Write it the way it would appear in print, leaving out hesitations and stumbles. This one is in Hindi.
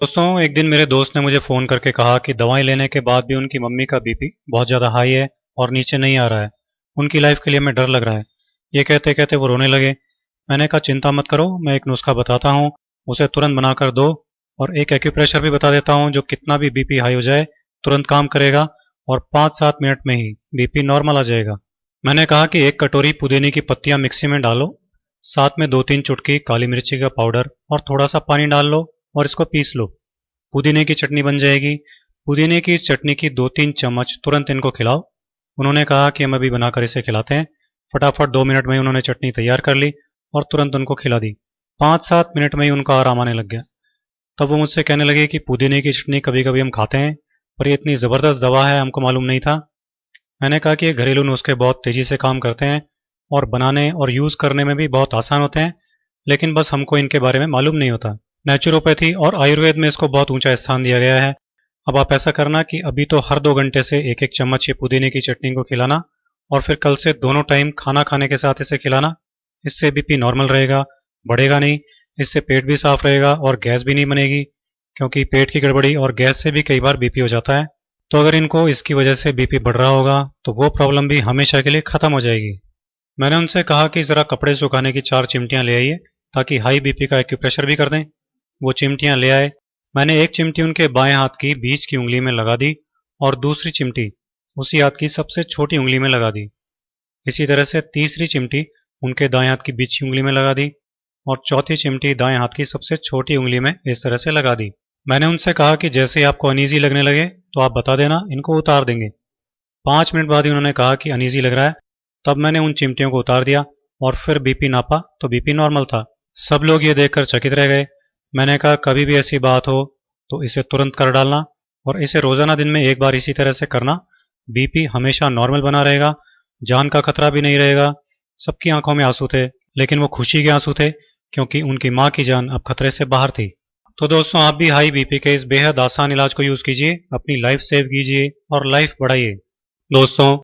दोस्तों, एक दिन मेरे दोस्त ने मुझे फ़ोन करके कहा कि दवाएं लेने के बाद भी उनकी मम्मी का बीपी बहुत ज़्यादा हाई है और नीचे नहीं आ रहा है। उनकी लाइफ के लिए मैं डर लग रहा है। ये कहते कहते वो रोने लगे। मैंने कहा चिंता मत करो, मैं एक नुस्खा बताता हूँ, उसे तुरंत बनाकर दो। और एक एक्यूप्रेशर भी बता देता हूँ जो कितना भी बीपी हाई हो जाए तुरंत काम करेगा और 5-7 मिनट में ही बीपी नॉर्मल आ जाएगा। मैंने कहा कि एक कटोरी पुदीने की पत्तियां मिक्सी में डालो, साथ में 2-3 चुटकी काली मिर्ची का पाउडर और थोड़ा सा पानी डाल लो और इसको पीस लो। पुदीने की चटनी बन जाएगी। पुदीने की इस चटनी की 2-3 चम्मच तुरंत इनको खिलाओ। उन्होंने कहा कि हम अभी बनाकर इसे खिलाते हैं। फटाफट 2 मिनट में ही उन्होंने चटनी तैयार कर ली और तुरंत उनको खिला दी। 5-7 मिनट में ही उनका आराम आने लग गया। तब वो मुझसे कहने लगे कि पुदीने की चटनी कभी कभी हम खाते हैं, पर ये इतनी ज़बरदस्त दवा है हमको मालूम नहीं था। मैंने कहा कि ये घरेलू नुस्खे बहुत तेज़ी से काम करते हैं और बनाने और यूज़ करने में भी बहुत आसान होते हैं, लेकिन बस हमको इनके बारे में मालूम नहीं होता। नेचुरोपैथी और आयुर्वेद में इसको बहुत ऊंचा स्थान दिया गया है। अब आप ऐसा करना कि अभी तो हर 2 घंटे से एक एक चम्मच ये पुदीने की चटनी को खिलाना और फिर कल से दोनों टाइम खाना खाने के साथ इसे खिलाना। इससे बीपी नॉर्मल रहेगा, बढ़ेगा नहीं। इससे पेट भी साफ रहेगा और गैस भी नहीं बनेगी, क्योंकि पेट की गड़बड़ी और गैस से भी कई बार बीपी हो जाता है। तो अगर इनको इसकी वजह से बीपी बढ़ रहा होगा तो वो प्रॉब्लम भी हमेशा के लिए ख़त्म हो जाएगी। मैंने उनसे कहा कि ज़रा कपड़े सुखाने की 4 चिमटियाँ ले आइए ताकि हाई बीपी का एक्यूप्रेशर भी कर दें। वो चिमटियाँ ले आए। मैंने एक चिमटी उनके बाएं हाथ की बीच की उंगली में लगा दी और दूसरी चिमटी उसी हाथ की सबसे छोटी उंगली में लगा दी। इसी तरह से तीसरी चिमटी उनके दाएं हाथ की बीच की उंगली में लगा दी और चौथी चिमटी दाएं हाथ की सबसे छोटी उंगली में इस तरह से लगा दी। मैंने उनसे कहा कि जैसे ही आपको अनईजी लगने लगे तो आप बता देना, इनको उतार देंगे। 5 मिनट बाद ही उन्होंने कहा कि अनईजी लग रहा है। तब मैंने उन चिमटियों को उतार दिया और फिर बीपी नापा तो बीपी नॉर्मल था। सब लोग ये देखकर चकित रह गए। मैंने कहा कभी भी ऐसी बात हो तो इसे तुरंत कर डालना और इसे रोजाना दिन में एक बार इसी तरह से करना। बीपी हमेशा नॉर्मल बना रहेगा, जान का खतरा भी नहीं रहेगा। सबकी आंखों में आंसू थे, लेकिन वो खुशी के आंसू थे, क्योंकि उनकी माँ की जान अब खतरे से बाहर थी। तो दोस्तों, आप भी हाई बीपी के इस बेहद आसान इलाज को यूज कीजिए, अपनी लाइफ सेव कीजिए और लाइफ बढ़ाइए। दोस्तों,